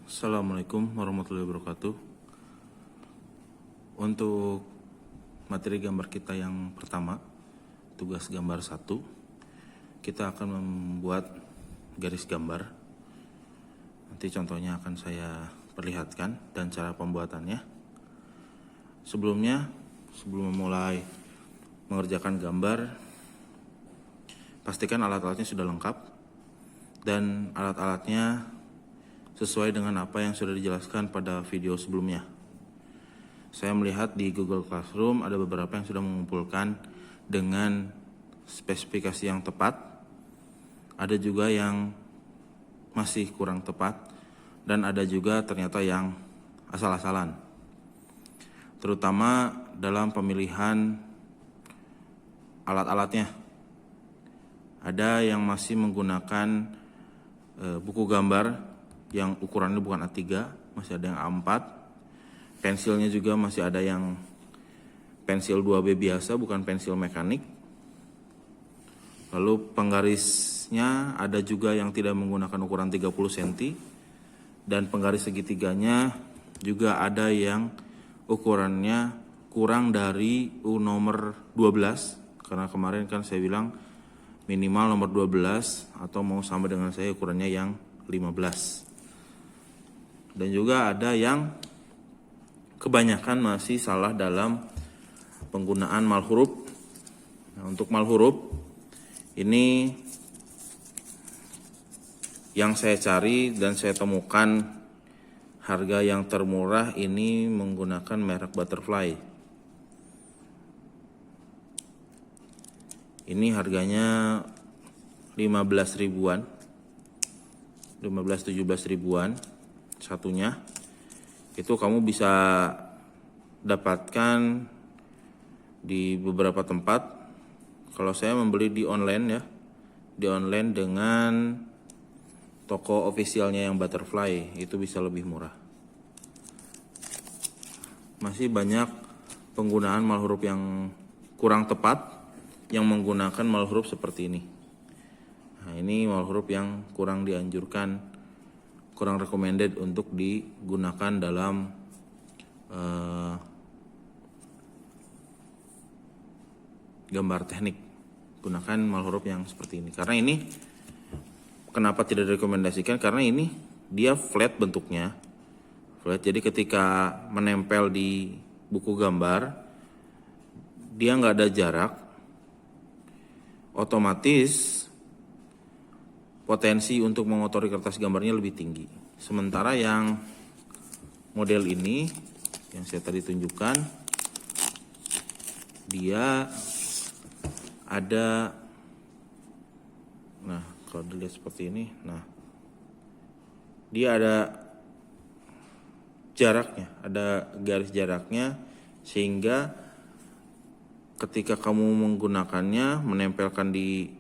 Assalamualaikum warahmatullahi wabarakatuh. Untuk materi gambar kita yang pertama, tugas gambar 1, kita akan membuat garis gambar. Nanti contohnya akan saya perlihatkan dan cara pembuatannya. Sebelum memulai mengerjakan gambar, pastikan alat-alatnya sudah lengkap dan alat-alatnya sesuai dengan apa yang sudah dijelaskan pada video sebelumnya. Saya melihat di Google Classroom ada beberapa yang sudah mengumpulkan dengan spesifikasi yang tepat, ada juga yang masih kurang tepat, dan ada juga ternyata yang asal-asalan. Terutama dalam pemilihan alat-alatnya. Ada yang masih menggunakan buku gambar yang ukurannya bukan A3, masih ada yang A4. Pensilnya juga masih ada yang pensil 2B biasa, bukan pensil mekanik. Lalu penggarisnya ada juga yang tidak menggunakan ukuran 30 cm. Dan penggaris segitiganya juga ada yang ukurannya kurang dari U nomor 12. Karena kemarin kan saya bilang minimal nomor 12 atau mau sama dengan saya ukurannya yang 15. Dan juga ada yang kebanyakan masih salah dalam penggunaan mal huruf. Nah, untuk mal huruf ini yang saya cari dan saya temukan harga yang termurah ini menggunakan merek Butterfly. Ini harganya 15 ribuan, 15-17 ribuan satunya. Itu kamu bisa dapatkan di beberapa tempat. Kalau saya membeli di online ya, di online dengan toko officialnya yang Butterfly, itu bisa lebih murah. Masih banyak penggunaan mal huruf yang kurang tepat yang menggunakan mal huruf seperti ini. Nah, ini mal huruf yang kurang dianjurkan, kurang recommended untuk digunakan dalam gambar teknik. Gunakan mal huruf yang seperti ini. Karena ini kenapa tidak direkomendasikan? Karena ini dia flat bentuknya. Flat, jadi ketika menempel di buku gambar, dia nggak ada jarak, otomatis potensi untuk mengotori kertas gambarnya lebih tinggi. Sementara yang model ini yang saya tadi tunjukkan, dia ada, nah kalau dilihat seperti ini, nah dia ada jaraknya, ada garis jaraknya, sehingga ketika kamu menggunakannya, menempelkan di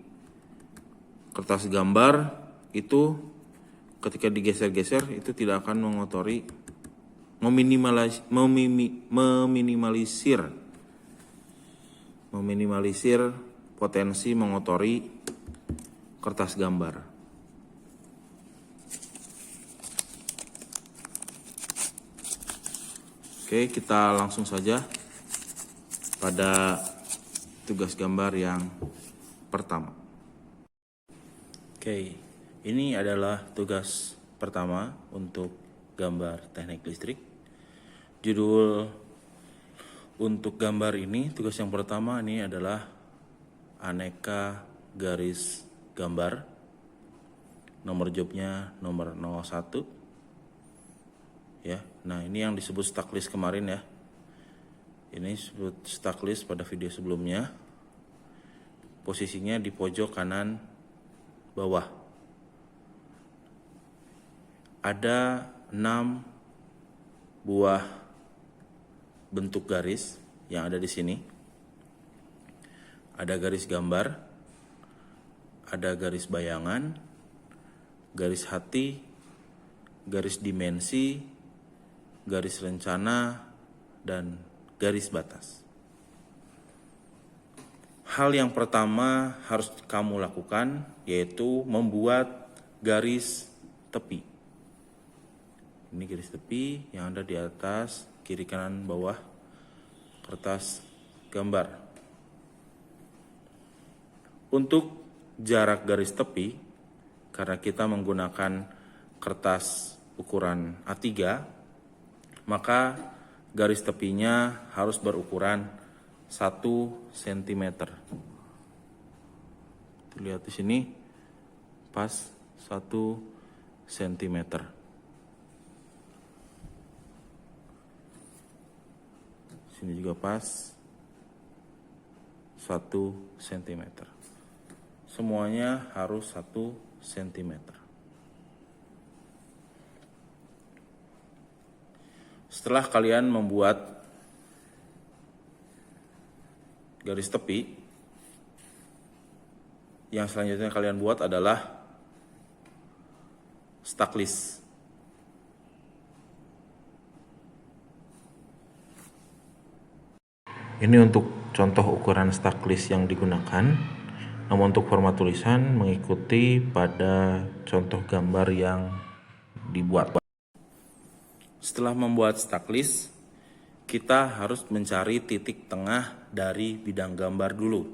kertas gambar itu ketika digeser-geser itu tidak akan mengotori, meminimalisir potensi mengotori kertas gambar. Oke, kita langsung saja pada tugas gambar yang pertama. Oke, ini adalah tugas pertama untuk gambar teknik listrik. Judul untuk gambar ini, tugas yang pertama ini adalah aneka garis gambar. Nomor jobnya nomor 01. Ya, nah ini yang disebut stack list kemarin ya. Ini disebut stack list pada video sebelumnya. Posisinya di pojok kanan bawah. Ada 6 buah bentuk garis yang ada di sini. Ada garis gambar, ada garis bayangan, garis hati, garis dimensi, garis rencana, dan garis batas. Hal yang pertama harus kamu lakukan yaitu membuat garis tepi. Ini garis tepi yang ada di atas, kiri kanan bawah kertas gambar. Untuk jarak garis tepi, karena kita menggunakan kertas ukuran A3, maka garis tepinya harus berukuran 1 cm. Lihat di sini, pas 1 cm. Sini juga pas 1 cm. Semuanya harus 1 cm. Setelah kalian membuat garis tepi, yang selanjutnya kalian buat adalah stuck list. Ini untuk contoh ukuran stuck list yang digunakan. Namun untuk format tulisan mengikuti pada contoh gambar yang dibuat. Setelah membuat stuck list, kita harus mencari titik tengah dari bidang gambar dulu.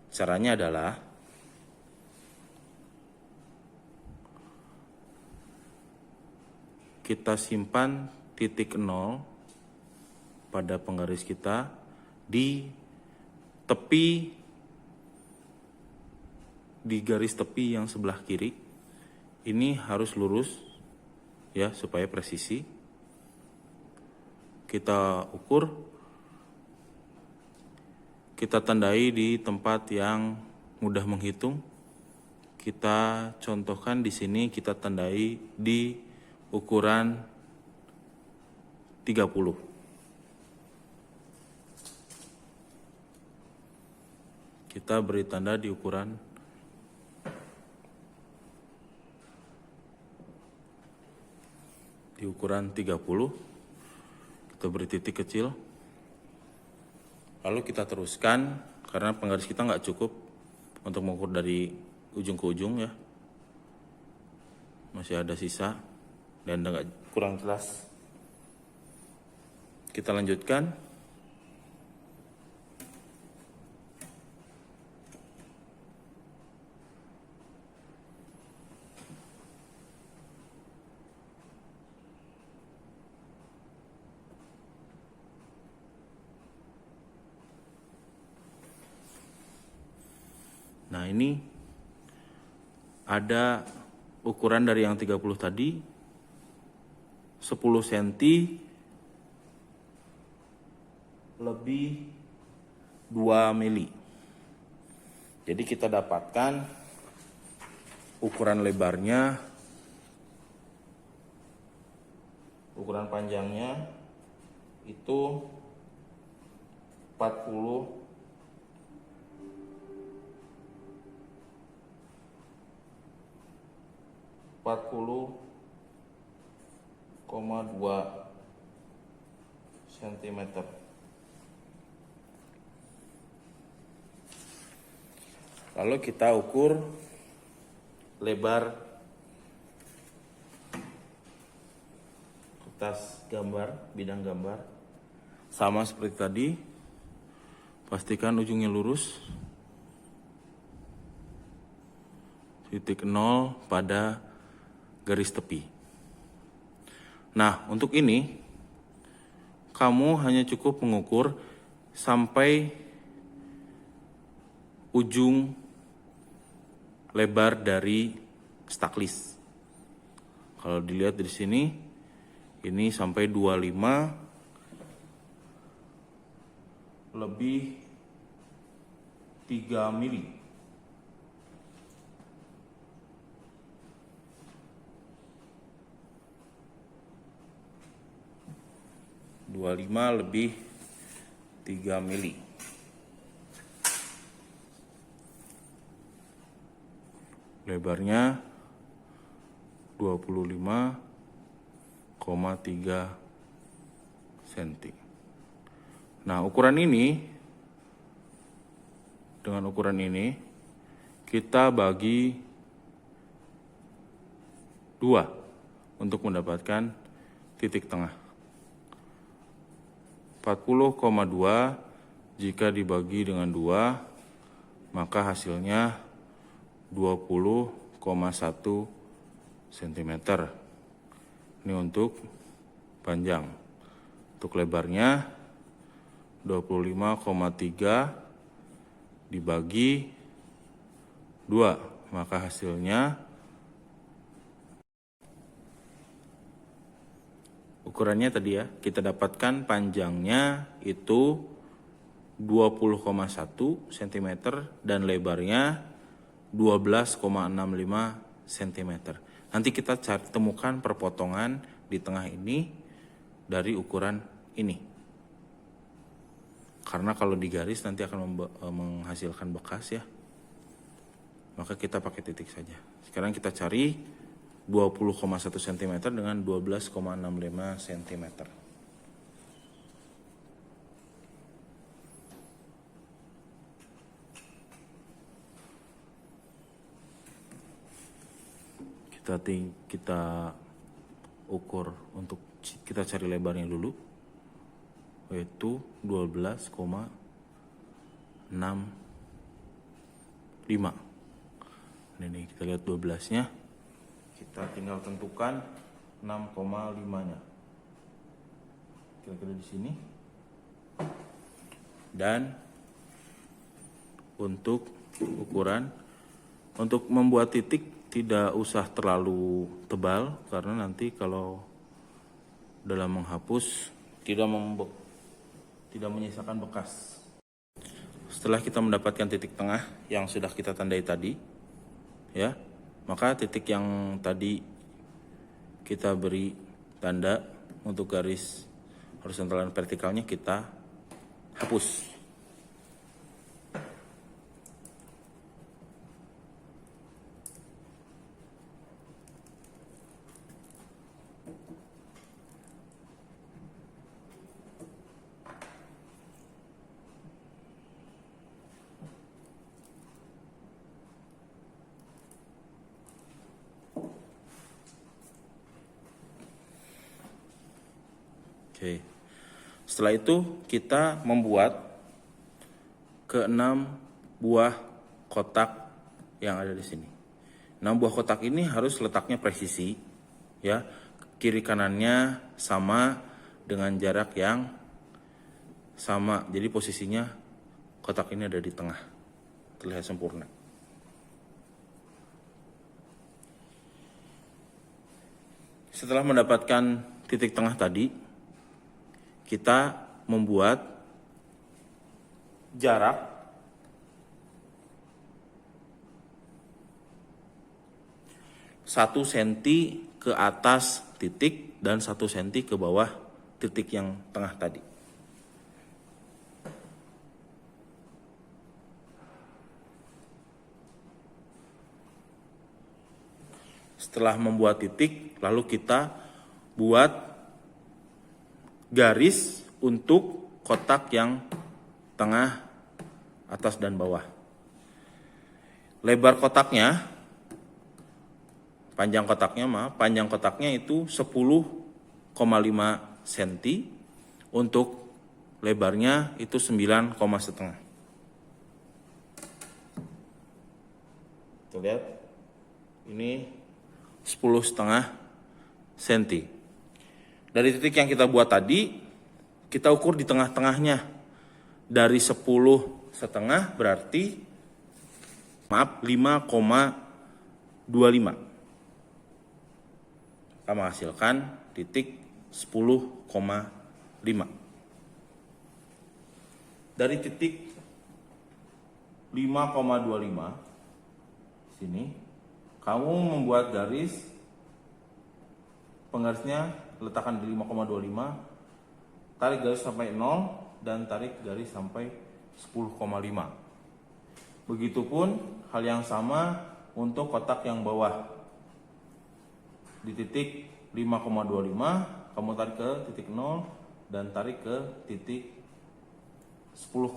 Caranya adalah kita simpan titik 0 pada penggaris kita di tepi, di garis tepi yang sebelah kiri. Ini harus lurus ya, supaya presisi. Kita ukur, kita tandai di tempat yang mudah menghitung. Kita contohkan di sini, kita tandai di ukuran 30. Kita beri tanda di ukuran 30. Kita beri titik kecil. Lalu kita teruskan, karena penggaris kita nggak cukup untuk mengukur dari ujung ke ujung ya. Masih ada sisa dan agak kurang jelas. Kita lanjutkan. Nah, ini ada ukuran dari yang 30 tadi, 10 cm lebih 2 mili. Jadi kita dapatkan ukuran lebarnya, ukuran panjangnya itu 40,2 cm. Lalu kita ukur lebar kertas gambar, bidang gambar. Sama seperti tadi, pastikan ujungnya lurus. Titik 0 pada garis tepi. Nah, untuk ini kamu hanya cukup mengukur sampai ujung lebar dari stuck list. Kalau dilihat di sini, ini sampai 25 lebih 3 mili. 25 lebih 3 mili. Lebarnya 25,3 cm. Nah, ukuran ini, dengan ukuran ini kita bagi 2. untuk mendapatkan titik tengah. 40,2 jika dibagi dengan 2, maka hasilnya 20,1 cm. Ini untuk panjang. Untuk lebarnya 25,3 dibagi 2, maka hasilnya ukurannya tadi ya, kita dapatkan panjangnya itu 20,1 cm dan lebarnya 12,65 cm. Nanti kita temukan perpotongan di tengah ini dari ukuran ini. Karena kalau digaris nanti akan menghasilkan bekas ya. Maka kita pakai titik saja. Sekarang kita cari 20,1 cm dengan 12,65 cm. Kita ukur untuk kita cari lebarnya dulu, yaitu 12,65. Ini kita lihat 12-nya. Kita tinggal tentukan 6,5-nya. Kira-kira di sini. Dan untuk ukuran, untuk membuat titik tidak usah terlalu tebal, karena nanti kalau dalam menghapus tidak menyisakan bekas. Setelah kita mendapatkan titik tengah yang sudah kita tandai tadi, ya, maka titik yang tadi kita beri tanda untuk garis horizontal dan vertikalnya kita hapus. Oke. Setelah itu kita membuat ke-6 buah kotak yang ada di sini. 6 buah kotak ini harus letaknya presisi, ya. Kiri kanannya sama dengan jarak yang sama. Jadi posisinya kotak ini ada di tengah. Terlihat sempurna. Setelah mendapatkan titik tengah tadi, kita membuat jarak satu senti ke atas titik dan 1 senti ke bawah titik yang tengah tadi. Setelah membuat titik, lalu kita buat garis untuk kotak yang tengah, atas, dan bawah. Lebar kotaknya, panjang kotaknya itu 10,5 cm. Untuk lebarnya itu 9,5. Kita lihat, ini 10,5 cm. Dari titik yang kita buat tadi, kita ukur di tengah-tengahnya. Dari 10,5 berarti 5,25. Kita menghasilkan titik 10,5. Dari titik 5,25 sini, kamu membuat garis, penggarisnya letakkan di 5,25, tarik garis sampai 0 dan tarik garis sampai 10,5. Begitupun hal yang sama untuk kotak yang bawah. Di titik 5,25 kamu tarik ke titik 0 dan tarik ke titik 10,5.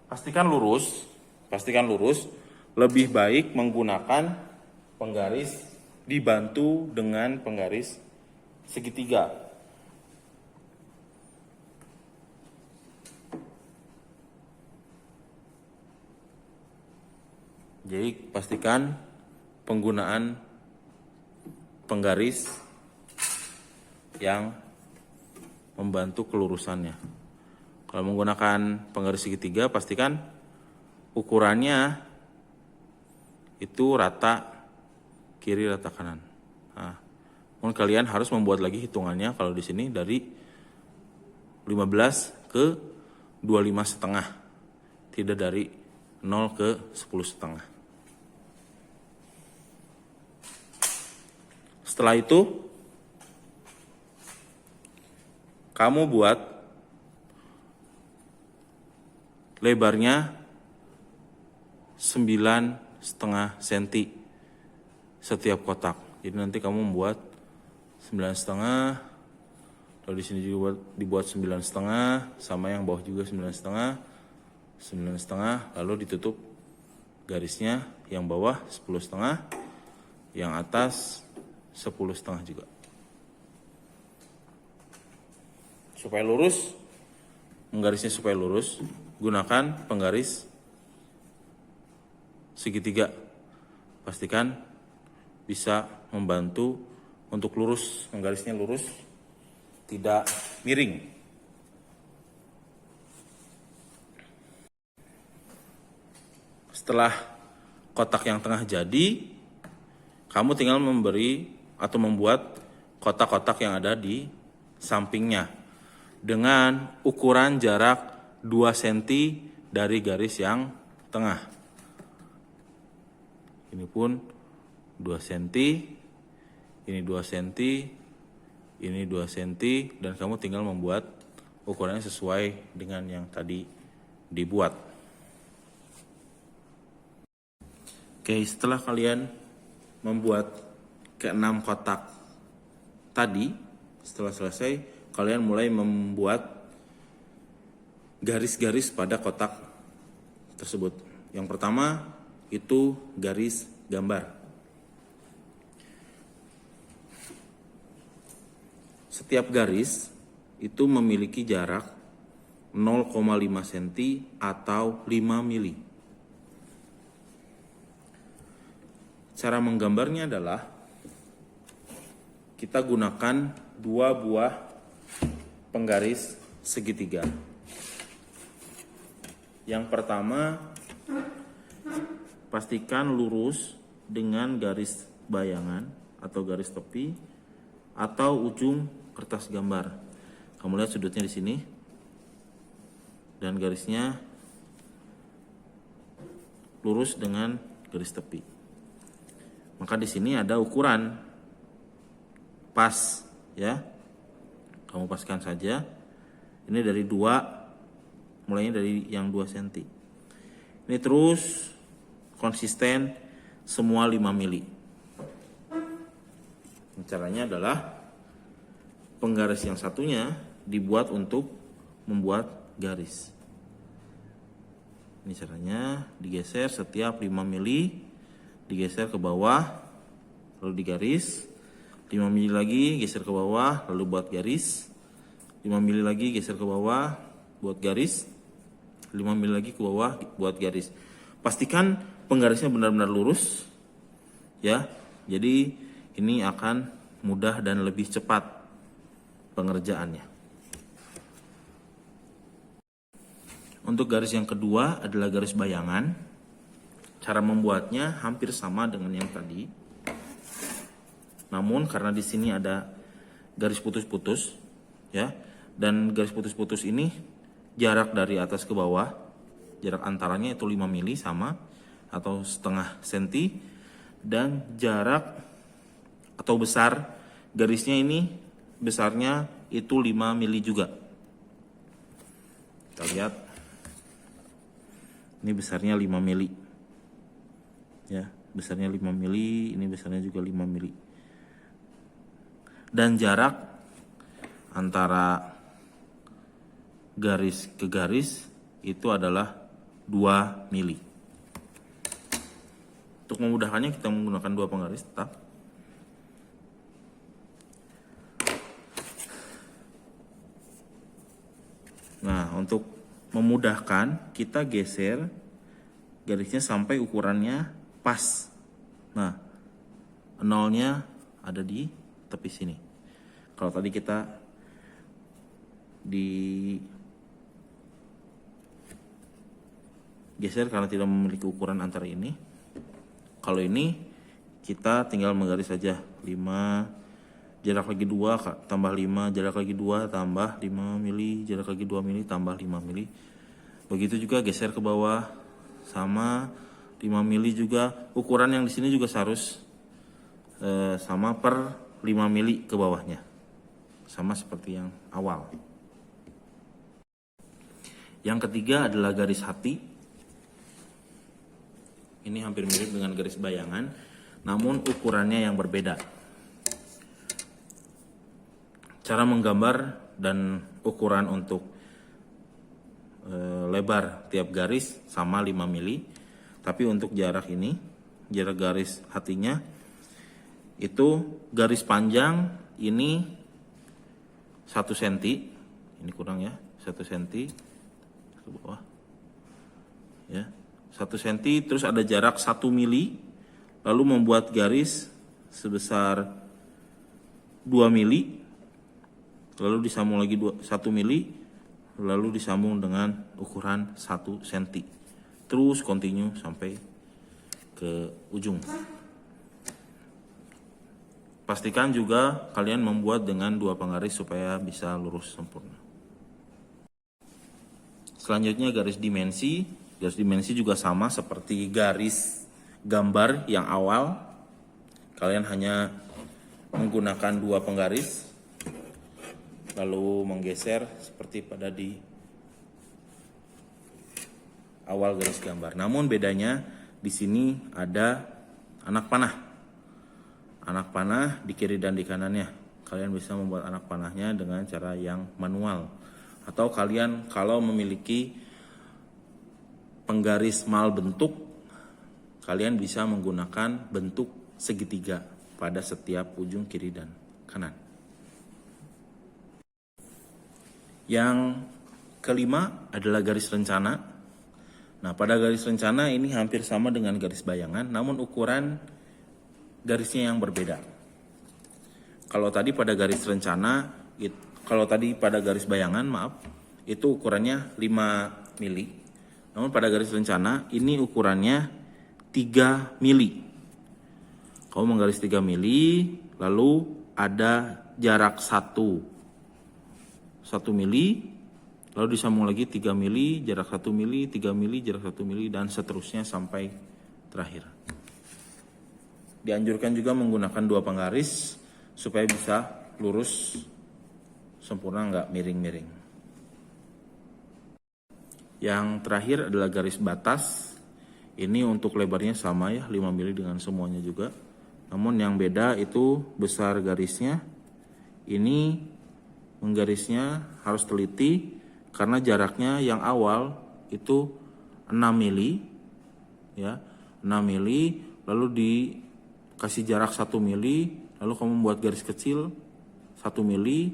Pastikan lurus. Lebih baik menggunakan penggaris dibantu dengan penggaris segitiga. Jadi pastikan penggunaan penggaris yang membantu kelurusannya. Kalau menggunakan penggaris segitiga, pastikan ukurannya itu rata kiri rata kanan. Nah, kalian harus membuat lagi hitungannya kalau di sini dari 15 ke 25,5, tidak dari 0 ke 10,5. Setelah itu, kamu buat lebarnya 9,5 cm setiap kotak. Jadi nanti kamu membuat 9,5, lalu di sini juga dibuat 9,5, sama yang bawah juga 9,5, 9,5, lalu ditutup garisnya, yang bawah 10,5, yang atas 10,5 juga. Supaya lurus, menggarisnya supaya lurus, gunakan penggaris segitiga. Pastikan bisa membantu untuk lurus, menggarisnya lurus, tidak miring. Setelah kotak yang tengah jadi, kamu tinggal memberi atau membuat kotak-kotak yang ada di sampingnya dengan ukuran jarak 2 cm dari garis yang tengah. Ini pun 2 cm, ini 2 cm, ini 2 cm, dan kamu tinggal membuat ukurannya sesuai dengan yang tadi dibuat. Oke, setelah kalian membuat ke-6 kotak tadi, setelah selesai, kalian mulai membuat garis-garis pada kotak tersebut. Yang pertama itu garis gambar. Setiap garis itu memiliki jarak 0,5 cm atau 5 mili. Cara menggambarnya adalah kita gunakan 2 buah penggaris segitiga. Yang pertama, pastikan lurus dengan garis bayangan atau garis tepi atau ujung kertas gambar. Kamu lihat sudutnya di sini, dan garisnya lurus dengan garis tepi. Maka di sini ada ukuran pas, ya. Kamu paskan saja. Ini dari 2, mulainya dari yang 2 cm. Ini terus konsisten semua 5 mili. Caranya adalah penggaris yang satunya dibuat untuk membuat garis. Ini caranya, digeser setiap 5 mili, digeser ke bawah, lalu digaris. 5 mili lagi, geser ke bawah, lalu buat garis. 5 mili lagi, geser ke bawah, buat garis. 5 mili lagi ke bawah, buat garis. Pastikan penggarisnya benar-benar lurus, ya. Jadi ini akan mudah dan lebih cepat pengerjaannya. Untuk garis yang kedua adalah garis bayangan. Cara membuatnya hampir sama dengan yang tadi. Namun karena di sini ada garis putus-putus, ya, dan garis putus-putus ini jarak dari atas ke bawah, jarak antaranya itu 5 mili sama atau setengah senti, dan jarak atau besar garisnya ini besarnya itu 5 mili juga. Kita lihat, ini besarnya 5 mili, ya, besarnya 5 mili, ini besarnya juga 5 mili. Dan jarak antara garis ke garis itu adalah 2 mili. Untuk memudahkannya kita menggunakan 2 penggaris tetap. untuk memudahkan kita geser garisnya sampai ukurannya pas. Nah, nolnya ada di tepi sini. Kalau tadi kita geser karena tidak memiliki ukuran antara ini. Kalau ini kita tinggal menggaris saja 5, jarak lagi 2 tambah 5, jarak lagi 2 tambah 5 mili, jarak lagi 2 mili tambah 5 mili. Begitu juga geser ke bawah sama 5 mili juga. Ukuran yang di sini juga harus sama per 5 mili ke bawahnya. Sama seperti yang awal. Yang ketiga adalah garis hati. Ini hampir mirip dengan garis bayangan, namun ukurannya yang berbeda. Cara menggambar dan ukuran untuk lebar tiap garis sama 5 mili. Tapi untuk jarak ini, jarak garis hatinya, itu garis panjang ini 1 cm. Ini kurang ya, 1 cm ke bawah. Ya. 1 cm, terus ada jarak 1 mili, lalu membuat garis sebesar 2 mili, lalu disambung lagi 1 mili, lalu disambung dengan ukuran 1 cm. Terus continue sampai ke ujung. Pastikan juga kalian membuat dengan 2 penggaris supaya bisa lurus sempurna. Selanjutnya garis dimensi. Garis dimensi juga sama seperti garis gambar yang awal. Kalian hanya menggunakan 2 penggaris, lalu menggeser seperti pada di awal garis gambar. Namun bedanya di sini ada anak panah. Anak panah di kiri dan di kanannya. Kalian bisa membuat anak panahnya dengan cara yang manual. Atau kalian kalau memiliki penggaris mal bentuk, kalian bisa menggunakan bentuk segitiga pada setiap ujung kiri dan kanan. Yang kelima adalah garis rencana. Nah, pada garis rencana ini hampir sama dengan garis bayangan, namun ukuran garisnya yang berbeda. Kalau tadi pada garis rencana, kalau tadi pada garis bayangan, maaf, itu ukurannya 5 mili. Namun pada garis rencana ini ukurannya 3 mili. Kamu menggaris 3 mili, lalu ada jarak 1 mili, lalu disambung lagi 3 mili, jarak 1 mili, 3 mili, jarak 1 mili, dan seterusnya sampai terakhir. Dianjurkan juga menggunakan 2 penggaris supaya bisa lurus sempurna, nggak miring-miring. Yang terakhir adalah garis batas. Ini untuk lebarnya sama ya, 5 mili dengan semuanya juga. Namun yang beda itu besar garisnya. Ini menggarisnya harus teliti karena jaraknya yang awal itu 6 mili ya, 6 mili, lalu dikasih jarak 1 mili, lalu kamu membuat garis kecil 1 mili,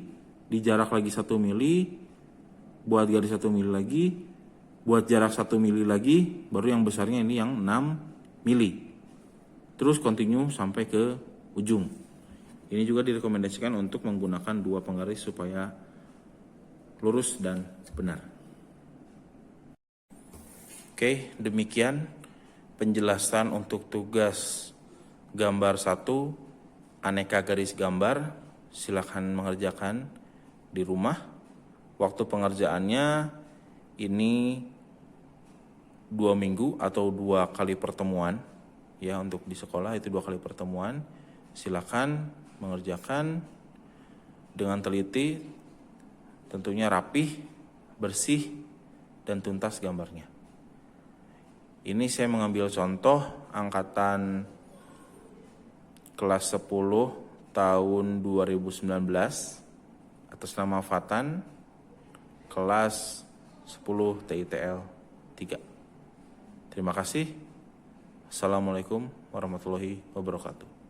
di jarak lagi 1 mili, buat garis 1 mili lagi, buat jarak 1 mili lagi, baru yang besarnya ini yang 6 mili. Terus continue sampai ke ujung. Ini juga direkomendasikan untuk menggunakan 2 penggaris supaya lurus dan benar. Oke, demikian penjelasan untuk tugas gambar 1, aneka garis gambar. Silakan mengerjakan di rumah. Waktu pengerjaannya ini 2 minggu atau 2 kali pertemuan. Ya, untuk di sekolah itu 2 kali pertemuan. Silakan mengerjakan dengan teliti, tentunya rapih, bersih, dan tuntas gambarnya. Ini saya mengambil contoh angkatan kelas 10 tahun 2019 atas nama Fatan, kelas 10 TITL 3. Terima kasih. Assalamualaikum warahmatullahi wabarakatuh.